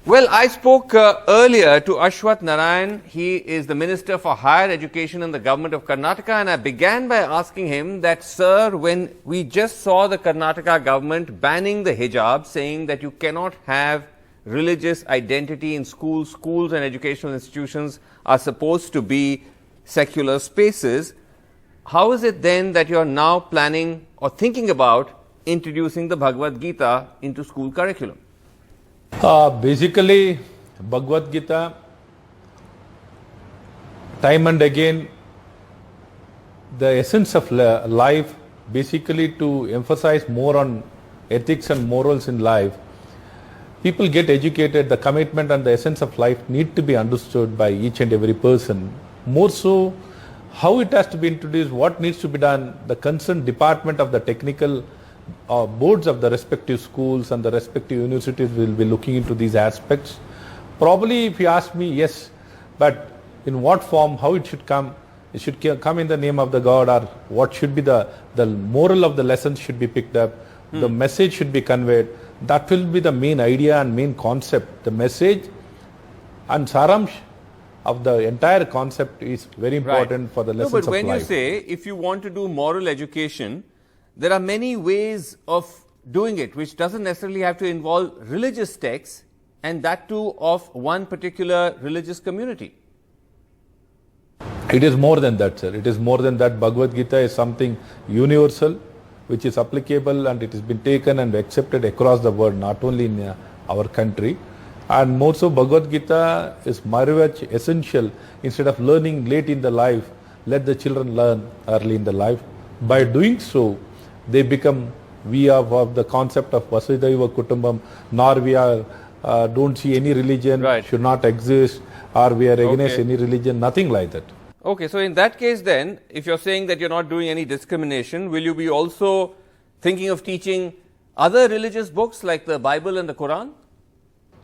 Well, I spoke earlier to Ashwathnarayan. He is the Minister for Higher Education in the government of Karnataka, and I began by asking him that, sir, when we just saw the Karnataka government banning the hijab, saying that you cannot have religious identity in schools, schools and educational institutions are supposed to be secular spaces, how is it then that you are now planning or thinking about introducing the Bhagavad Gita into school curriculum? Basically, Bhagavad Gita, time and again, the essence of life, basically to emphasize more on ethics and morals in life. People get educated, the commitment and the essence of life need to be understood by each and every person. More so, how it has to be introduced, what needs to be done, the concerned department of the technical boards of the respective schools and the respective universities will be looking into these aspects. Probably, if you ask me, yes, but in what form, how it should come in the name of the God, or what should be the moral of the lessons should be picked up, the message should be conveyed. That will be the main idea and main concept. The message and saramsh of the entire concept is very important for the lessons of life. But when you say, if you want to do moral education, there are many ways of doing it, which doesn't necessarily have to involve religious texts, and that too of one particular religious community. It is more than that, sir. It is more than that. Bhagavad Gita is something universal, which is applicable, and it has been taken and accepted across the world, not only in our country. And more so, Bhagavad Gita is very much essential. Instead of learning late in the life, let the children learn early in the life. By doing so, they become, we have the concept of Vasudhaiva Kutumbam, nor we are, don't see any religion, should not exist, or we are against any religion, nothing like that. Okay, so in that case then, if you're saying that you're not doing any discrimination, will you be also thinking of teaching other religious books like the Bible and the Quran?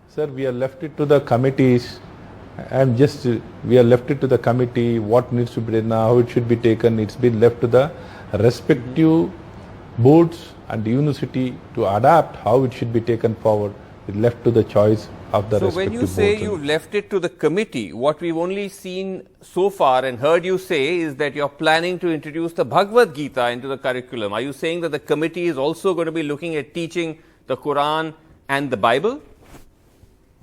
Sir, we are left it to the committees, and we are left it to the committee, what needs to be done, how it should be taken. It's been left to the respective boards and the university to adapt how it should be taken forward. It's left to the choice of the respective boards. So when you say you've left it to the committee, what we've only seen so far and heard you say is that you're planning to introduce the Bhagavad Gita into the curriculum. Are you saying that the committee is also going to be looking at teaching the Quran and the Bible?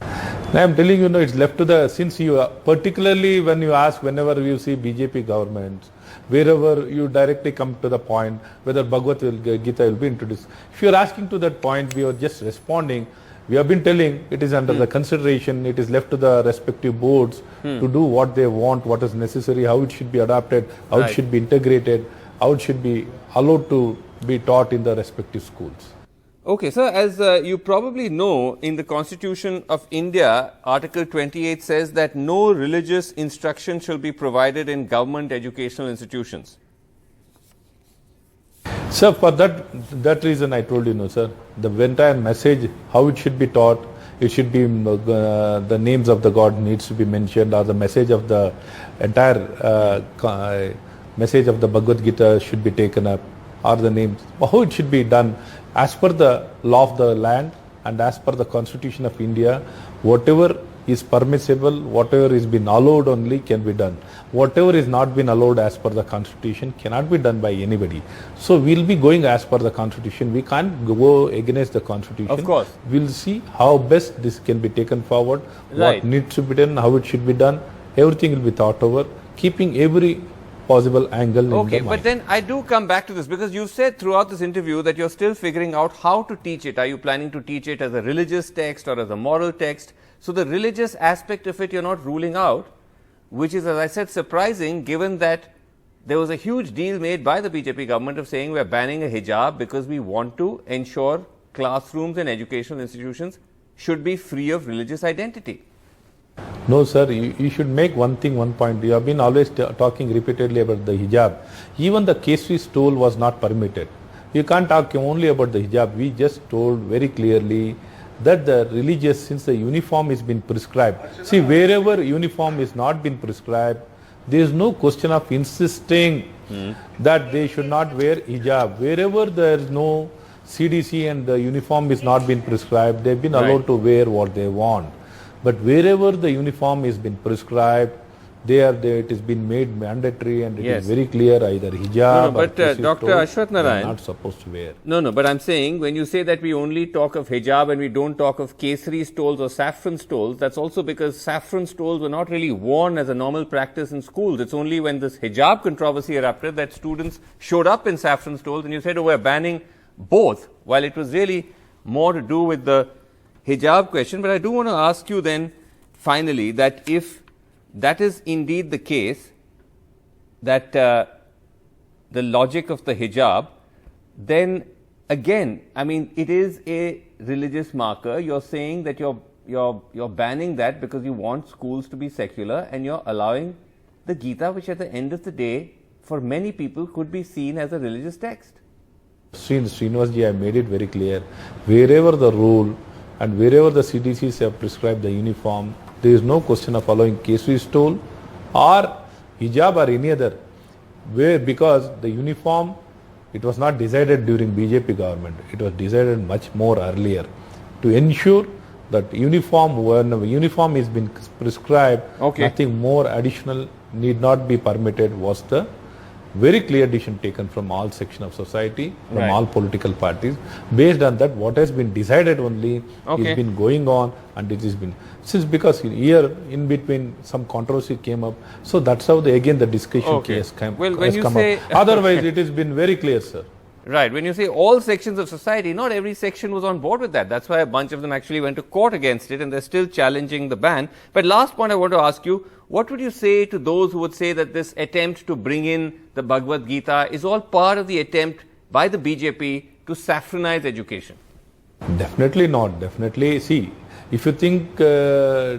I am telling you, it's left to the, since you are, particularly when you ask, whenever you see BJP governments, wherever you directly come to the point whether Bhagavad Gita will be introduced. If you are asking to that point, we are just responding. We have been telling it is under the consideration, it is left to the respective boards to do what they want, what is necessary, how it should be adapted, how it should be integrated, how it should be allowed to be taught in the respective schools. Okay, sir, as you probably know, in the Constitution of India, Article 28 says that no religious instruction shall be provided in government educational institutions. Sir, for that reason I told you, no, sir, the entire message, how it should be taught, it should be the names of the God needs to be mentioned, or the message of the entire message of the Bhagavad Gita should be taken up, or the names, how it should be done as per the law of the land and as per the Constitution of India. Whatever is permissible, whatever is been allowed only can be done. Whatever is not been allowed as per the Constitution cannot be done by anybody. So we'll be going as per the Constitution. We can't go against the Constitution. Of course. We'll see how best this can be taken forward, what needs to be done, how it should be done. Everything will be thought over, keeping every possible angle in the mind. But then I do come back to this, because you've said throughout this interview that you're still figuring out how to teach it. Are you planning to teach it as a religious text or as a moral text? So the religious aspect of it you're not ruling out, which is, as I said, surprising, given that there was a huge deal made by the BJP government of saying we're banning a hijab because we want to ensure classrooms and educational institutions should be free of religious identity. No, sir, you should make one point. You have been always talking repeatedly about the hijab. Even the Kesri stole was not permitted. You can't talk only about the hijab. We just told very clearly that the religious, since the uniform is been prescribed. See, wherever uniform is not been prescribed, there is no question of insisting that they should not wear hijab. Wherever there is no CDC and the uniform is not been prescribed, they've been allowed to wear what they want. But wherever the uniform has been prescribed, it has been made mandatory, and it Yes. is very clear either hijab but, or Kesari Dr. stole, Ashwathnarayan- they are not supposed to wear. No, but I'm saying when you say that we only talk of hijab and we don't talk of Kesari stoles or saffron stoles, that's also because saffron stoles were not really worn as a normal practice in schools. It's only when this hijab controversy erupted that students showed up in saffron stoles, and you said, oh, we're banning both, while it was really more to do with the hijab question. But I do want to ask you then, finally, that if that is indeed the case, that the logic of the hijab, then again, I mean, it is a religious marker. You're saying that you're banning that because you want schools to be secular, and you're allowing the Gita, which at the end of the day, for many people, could be seen as a religious text. Srinivasji, I made it very clear. Wherever the rule and wherever the CDCs have prescribed the uniform, there is no question of allowing Kesari stole or hijab or any other. Because the uniform, it was not decided during BJP government. It was decided much more earlier to ensure that when a uniform has been prescribed, nothing more additional need not be permitted, was the very clear decision taken from all sections of society, from all political parties. Based on that, what has been decided only has been going on, and it has been because here in between some controversy came up. So that's how the discussion has come up. Otherwise, it has been very clear, sir. Right. When you say all sections of society, not every section was on board with that. That's why a bunch of them actually went to court against it, and they're still challenging the ban. But last point I want to ask you, what would you say to those who would say that this attempt to bring in the Bhagavad Gita is all part of the attempt by the BJP to saffronize education? Definitely not. Definitely. See, if you think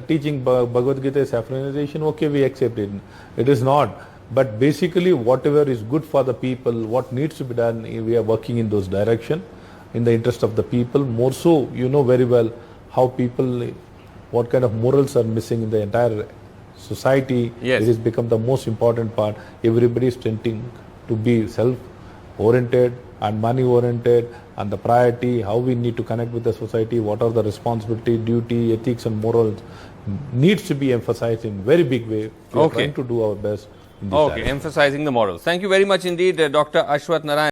teaching Bhagavad Gita is saffronization, okay, we accept it. It is not. But basically, whatever is good for the people, what needs to be done, we are working in those direction, in the interest of the people. More so, you know very well how people, what kind of morals are missing in the entire society. Yes. It has become the most important part. Everybody is tending to be self-oriented and money-oriented, and the priority, how we need to connect with the society, what are the responsibility, duty, ethics and morals needs to be emphasized in very big way. We are trying to do our best. Emphasizing the morals. Thank you very much indeed, Dr. Ashwathnarayan.